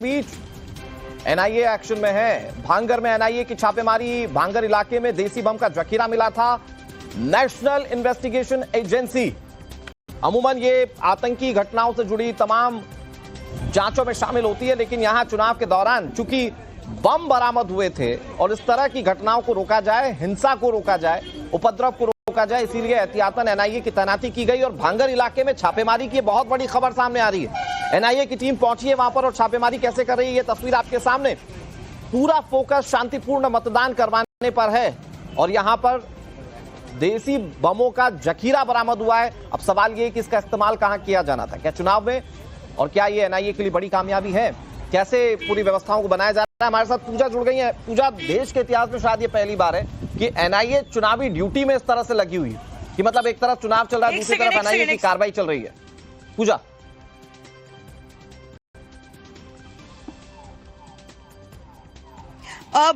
बीच NIA action में है। भांगर में एनआईए की छापेमारी। भांगर इलाके में देसी बम का जखीरा मिला था। नेशनल इन्वेस्टिगेशन एजेंसी अमूमन ये आतंकी घटनाओं से जुड़ी तमाम जांचों में शामिल होती है, लेकिन यहां चुनाव के दौरान चूंकि बम बरामद हुए थे और इस तरह की घटनाओं को रोका जाए, हिंसा को रोका जाए, उपद्रव को रोका जाए, इसीलिए एहतियातन एनआईए की तैनाती की गई और भांगर इलाके में छापेमारी की बहुत बड़ी खबर सामने आ रही है। एनआईए की टीम पहुंची है वहां पर और छापेमारी कैसे कर रही है ये तस्वीर आपके सामने। पूरा फोकस शांतिपूर्ण मतदान करवाने पर है और यहां पर देसी बमों का जखीरा बरामद हुआ है। अब सवाल ये कि इसका इस्तेमाल कहां किया जाना था, क्या चुनाव में, और क्या ये एनआईए के लिए बड़ी कामयाबी है, कैसे पूरी व्यवस्थाओं को बनाया जा रहा है। हमारे साथ पूजा जुड़ गई है। पूजा, देश के इतिहास में शायद ये पहली बार है कि एनआईए चुनावी ड्यूटी में इस तरह से लगी हुई है कि मतलब एक तरफ चुनाव चल रहा है, दूसरी तरफ एनआईए की कार्रवाई चल रही है। पूजा,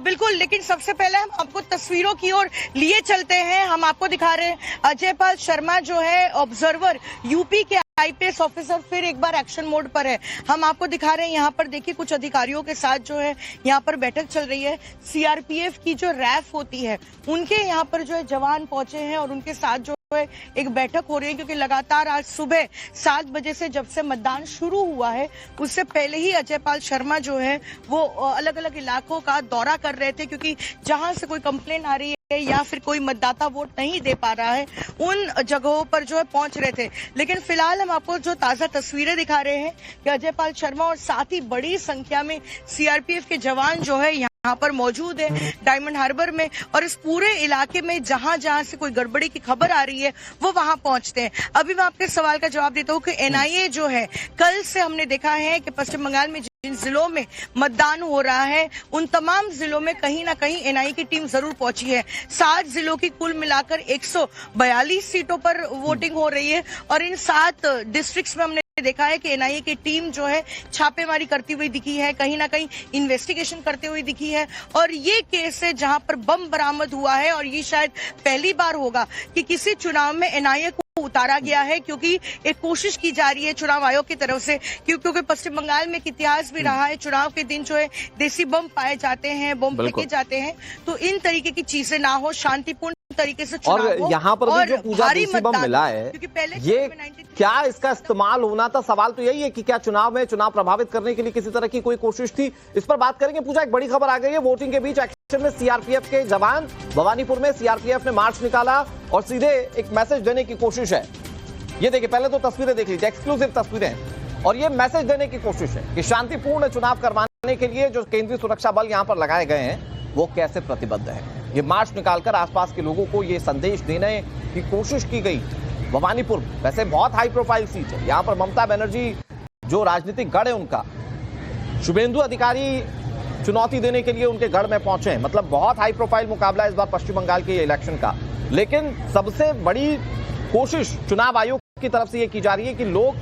बिल्कुल, लेकिन सबसे पहले हम आपको तस्वीरों की ओर लिए चलते हैं। हम आपको दिखा रहे हैं अजयपाल शर्मा जो है ऑब्जर्वर यूपी के आईपीएस ऑफिसर फिर एक बार एक्शन मोड पर है। हम आपको दिखा रहे हैं यहाँ पर देखिए कुछ अधिकारियों के साथ जो है यहाँ पर बैठक चल रही है। सीआरपीएफ की जो रैफ होती है उनके यहाँ पर जो है जवान पहुंचे हैं और उनके साथ जो एक बैठक हो रही है, क्योंकि लगातार आज सुबह 7 बजे से जब से मतदान शुरू हुआ है उससे पहले ही अजयपाल शर्मा जो है वो अलग अलग इलाकों का दौरा कर रहे थे, क्योंकि जहां से कोई कंप्लेन आ रही है या फिर कोई मतदाता वोट नहीं दे पा रहा है उन जगहों पर जो है पहुंच रहे थे। लेकिन फिलहाल हम आपको जो ताजा तस्वीरें दिखा रहे हैं कि अजयपाल शर्मा और साथ ही बड़ी संख्या में सीआरपीएफ के जवान जो है यहाँ पर मौजूद है डायमंड हार्बर में, और इस पूरे इलाके में जहां जहां से कोई गड़बड़ी की खबर आ रही है वो वहां पहुंचते हैं। अभी मैं आपके सवाल का जवाब देता हूं कि एनआईए जो है कल से हमने देखा है कि पश्चिम बंगाल में जिन जिलों में मतदान हो रहा है उन तमाम जिलों में कहीं ना कहीं एनआईए की टीम जरूर पहुंची है। 7 जिलों की कुल मिलाकर 142 सीटों पर वोटिंग हो रही है और इन 7 डिस्ट्रिक्ट्स में हमने देखा है कि एनआईए की टीम जो है छापेमारी करती हुई दिखी है, कहीं ना कहीं इन्वेस्टिगेशन करते हुए दिखी है। और ये केस है जहां पर बम बरामद हुआ है और ये शायद पहली बार होगा कि किसी चुनाव में एनआईए को उतारा गया है, क्योंकि एक कोशिश की जा रही है चुनाव आयोग की तरफ से, क्योंकि पश्चिम बंगाल में एक इतिहास भी रहा है, चुनाव के दिन जो है देसी बम पाए जाते हैं, बम फेंके जाते हैं, तो इन तरीके की चीजें ना हो, शांतिपूर्ण तरीके से चुनाव और यहाँ पर भी जो पूजा देसी बम मिला है, ये क्या इसका इस्तेमाल होना था? सवाल तो यही है कि क्या चुनाव में चुनाव प्रभावित करने के लिए किसी तरह की कोई कोशिश थी? इस पर बात करेंगे। पूजा, एक बड़ी खबर आ गई है, वोटिंग के बीच एक्शन में सीआरपीएफ के जवान, भवानीपुर में सीआरपीएफ ने मार्च निकाला और सीधे एक मैसेज देने की कोशिश है। ये देखिए, पहले तो तस्वीरें देख लीजिए, एक्सक्लूसिव तस्वीरें, और ये मैसेज देने की कोशिश है कि शांतिपूर्ण चुनाव करवाने के लिए जो केंद्रीय सुरक्षा बल यहां पर लगाए गए हैं वो कैसे प्रतिबद्ध है। ये मार्च निकालकर आसपास के लोगों को ये संदेश देने की कोशिश की गई। भवानीपुर वैसे बहुत हाई प्रोफाइल सीट है, यहां पर ममता बनर्जी जो राजनीतिक गढ़ है उनका, शुभेंदु अधिकारी चुनौती देने के लिए उनके गढ़ में पहुंचे हैं। मतलब बहुत हाई प्रोफाइल मुकाबला इस बार पश्चिम बंगाल के इलेक्शन का। लेकिन सबसे बड़ी कोशिश चुनाव आयोग की तरफ से यह की जा रही है कि लोग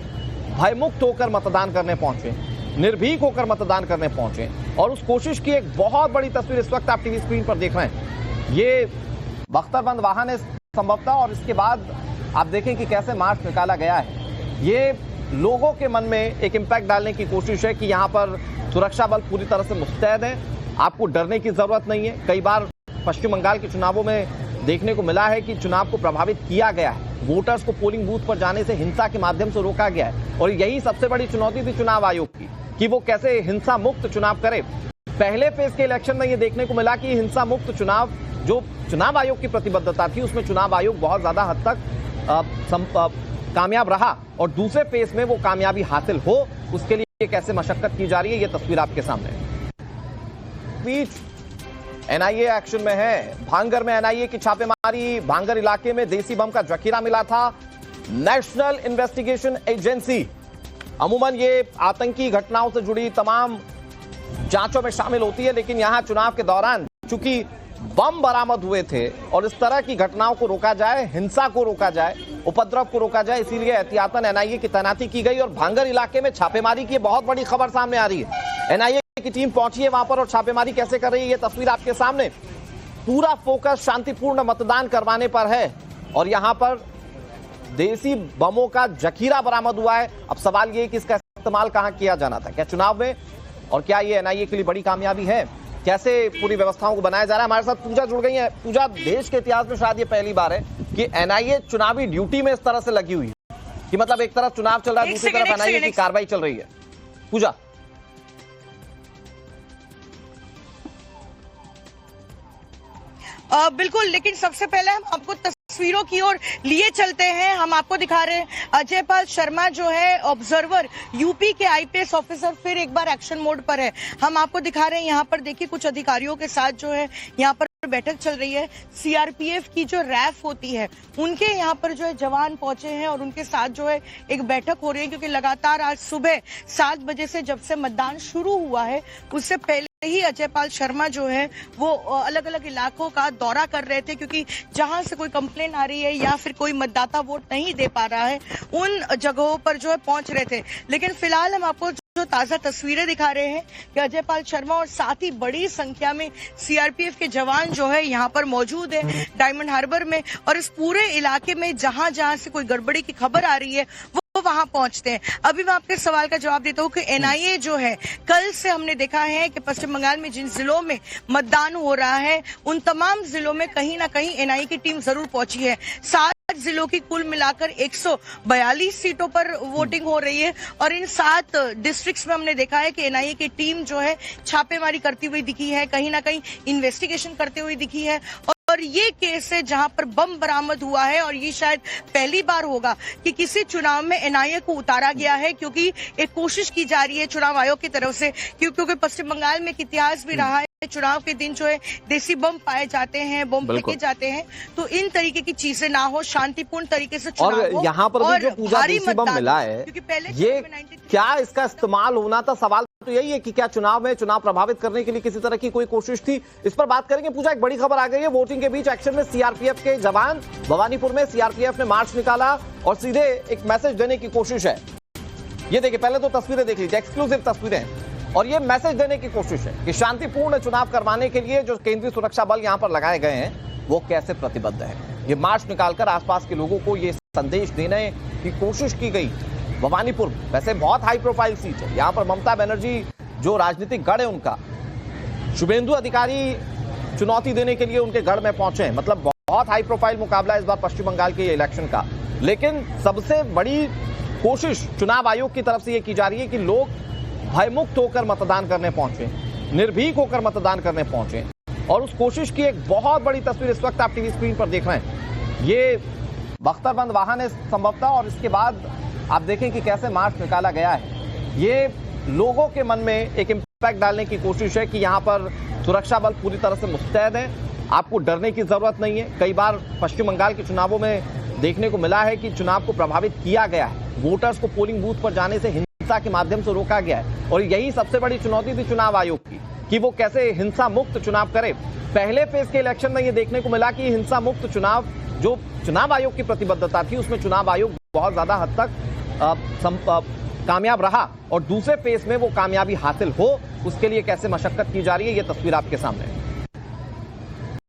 भयमुक्त होकर मतदान करने पहुंचे, निर्भीक होकर मतदान करने पहुंचे, और उस कोशिश की एक बहुत बड़ी तस्वीर इस वक्त आप टीवी स्क्रीन पर देख रहे हैं। ये बख्तरबंद वाहन है संभवतः, और इसके बाद आप देखें कि कैसे मार्च निकाला गया है। ये लोगों के मन में एक इम्पैक्ट डालने की कोशिश है कि यहाँ पर सुरक्षा बल पूरी तरह से मुस्तैद है, आपको डरने की जरूरत नहीं है। कई बार पश्चिम बंगाल के चुनावों में देखने को मिला है कि चुनाव को प्रभावित किया गया है, वोटर्स को पोलिंग बूथ पर जाने से हिंसा के माध्यम से रोका गया है, और यही सबसे बड़ी चुनौती थी चुनाव आयोग की कि वो कैसे हिंसा मुक्त चुनाव करे। पहले फेज के इलेक्शन में ये देखने को मिला कि हिंसा मुक्त चुनाव, जो चुनाव आयोग की प्रतिबद्धता थी उसमें चुनाव आयोग बहुत ज्यादा हद तक कामयाब रहा, और दूसरे फेज में वो कामयाबी हासिल हो उसके लिए कैसे मशक्कत की जा रही है ये तस्वीर आपके सामने है। बीच एनआईए एक्शन में है। भांगर में एनआईए की छापेमारी। भांगर इलाके में देसी बम का जखीरा मिला था। नेशनल इन्वेस्टिगेशन एजेंसी अमूमन ये आतंकी घटनाओं से जुड़ी तमाम जांचों में शामिल होती है, लेकिन यहां चुनाव के दौरान चूंकि बम बरामद हुए थे और इस तरह की घटनाओं को रोका जाए, हिंसा को रोका जाए, उपद्रव को रोका जाए, इसीलिए एहतियातन एनआईए की तैनाती की गई और भांगर इलाके में छापेमारी की बहुत बड़ी खबर सामने आ रही है। एनआईए की टीम पहुंची है वहां पर और छापेमारी कैसे कर रही है ये तस्वीर आपके सामने। पूरा फोकस शांतिपूर्ण मतदान करवाने पर है और यहां पर देसी बमों का जखीरा बरामद हुआ है। अब सवाल ये कि इसका इस्तेमाल कहां किया जाना था, क्या चुनाव में, और क्या ये एनआईए के लिए बड़ी कामयाबी है? कैसे पूरी व्यवस्थाओं को बनाया जा रहा है? हमारे साथ पूजा जुड़ गई है। पूजा, देश के इतिहास में शायद ये पहली बार है कि एनआईए चुनावी ड्यूटी में इस तरह से लगी हुई है कि मतलब एक तरफ चुनाव चल रहा है, दूसरी तरफ एनआईए की कार्रवाई चल रही है। पूजा, बिल्कुल, लेकिन सबसे पहले हम आपको तस्वीरों की ओर लिए चलते हैं। हम आपको दिखा रहे हैं अजय पाल शर्मा जो है ऑब्जर्वर यूपी के आईपीएस ऑफिसर फिर एक बार एक्शन मोड पर है। हम आपको दिखा रहे हैं यहाँ पर देखिए कुछ अधिकारियों के साथ जो है यहाँ पर बैठक चल रही है। सीआरपीएफ की जो रैफ होती है उनके यहाँ पर जो है जवान पहुंचे हैं और उनके साथ जो है एक बैठक हो रही है, क्योंकि लगातार आज सुबह 7 बजे से जब से मतदान शुरू हुआ है उससे पहले ही अजय पाल शर्मा जो है वो अलग अलग इलाकों का दौरा कर रहे थे, क्योंकि जहां से कोई कंप्लेन आ रही है या फिर कोई मतदाता वोट नहीं दे पा रहा है उन जगहों पर जो है पहुंच रहे थे। लेकिन फिलहाल हम आपको जो ताजा तस्वीरें दिखा रहे हैं कि अजय पाल शर्मा और साथ ही बड़ी संख्या में सीआरपीएफ के जवान जो है यहाँ पर मौजूद है डायमंड हार्बर में, और इस पूरे इलाके में जहां जहां से कोई गड़बड़ी की खबर आ रही है वो वहां पहुंचते हैं। अभी मैं आपके सवाल का जवाब देता हूं कि एनआईए जो है कल से हमने देखा है कि पश्चिम बंगाल में जिन जिलों में मतदान हो रहा है उन तमाम जिलों में कहीं ना कहीं एनआईए की टीम जरूर पहुंची है। 7 जिलों की कुल मिलाकर 142 सीटों पर वोटिंग हो रही है और इन 7 डिस्ट्रिक्ट्स में हमने देखा है कि एनआईए की टीम जो है छापेमारी करती हुई दिखी है, कहीं ना कहीं इन्वेस्टिगेशन करते हुए दिखी है। और ये केस है जहां पर बम बरामद हुआ है और ये शायद पहली बार होगा कि किसी चुनाव में एनआईए को उतारा गया है, क्योंकि एक कोशिश की जा रही है चुनाव आयोग की तरफ से, क्योंकि पश्चिम बंगाल में एक इतिहास भी रहा है चुनाव के दिन जो है देसी बम पाए जाते हैं, बम फेंके जाते हैं, तो इन तरीके की चीजें ना हो, शांतिपूर्ण तरीके से चुनाव हो। और यहाँ पर भी जो पूजा देसी बम मिला है, क्योंकि पहले ये क्या इसका इस्तेमाल होना था? सवाल तो यही है कि क्या चुनाव में चुनाव प्रभावित करने के लिए किसी तरह की कोई कोशिश थी? इस पर बात करेंगे। पूजा, एक बड़ी खबर आ गई है, वोटिंग के बीच एक्शन में सीआरपीएफ के जवान। भवानीपुर में सीआरपीएफ ने मार्च निकाला और सीधे एक मैसेज देने की कोशिश है। ये देखिए, पहले तो तस्वीरें देख लीजिए, एक्सक्लूसिव तस्वीरें, और ये मैसेज देने की कोशिश है कि शांतिपूर्ण चुनाव करवाने के लिए जो केंद्रीय सुरक्षा बल यहां पर लगाए गए हैं वो कैसे प्रतिबद्ध है। ये मार्च निकालकर आसपास के लोगों को ये संदेश देने की कोशिश की गई। भवानीपुर वैसे बहुत हाई प्रोफाइल सीट है, यहां पर ममता बनर्जी जो राजनीतिक गढ़ है उनका, शुभेंदु अधिकारी चुनौती देने के लिए उनके गढ़ में पहुंचे हैं। मतलब बहुत हाई प्रोफाइल मुकाबला इस बार पश्चिम बंगाल के इलेक्शन का। लेकिन सबसे बड़ी कोशिश चुनाव आयोग की तरफ से ये की जा रही है कि लोग भयमुक्त होकर मतदान करने पहुंचे, निर्भीक होकर मतदान करने पहुंचे, और उस कोशिश की एक बहुत बड़ी तस्वीर इस वक्त आप टीवी स्क्रीन पर देख रहे हैं। ये बख्तरबंद वाहन है संभवतः, और इसके बाद आप देखें कि कैसे मार्च निकाला गया है। ये लोगों के मन में एक इम्पैक्ट डालने की कोशिश है कि यहाँ पर सुरक्षा बल पूरी तरह से मुस्तैद है, आपको डरने की जरूरत नहीं है। कई बार पश्चिम बंगाल के चुनावों में देखने को मिला है कि चुनाव को प्रभावित किया गया है, वोटर्स को पोलिंग बूथ पर जाने से हिंसा के माध्यम से रोका गया है, और यही सबसे बड़ी चुनौती थी चुनाव आयोग की कि वो कैसे हिंसा मुक्त चुनाव करे। पहले फेज के इलेक्शन में ये देखने को मिला कि हिंसा मुक्त चुनाव, जो चुनाव आयोग की प्रतिबद्धता थी, उसमें चुनाव आयोग बहुत ज्यादा हद तक कामयाब रहा, और दूसरे फेज में वो कामयाबी हासिल हो उसके लिए कैसे मशक्कत की जा रही है, ये तस्वीर आपके सामने है।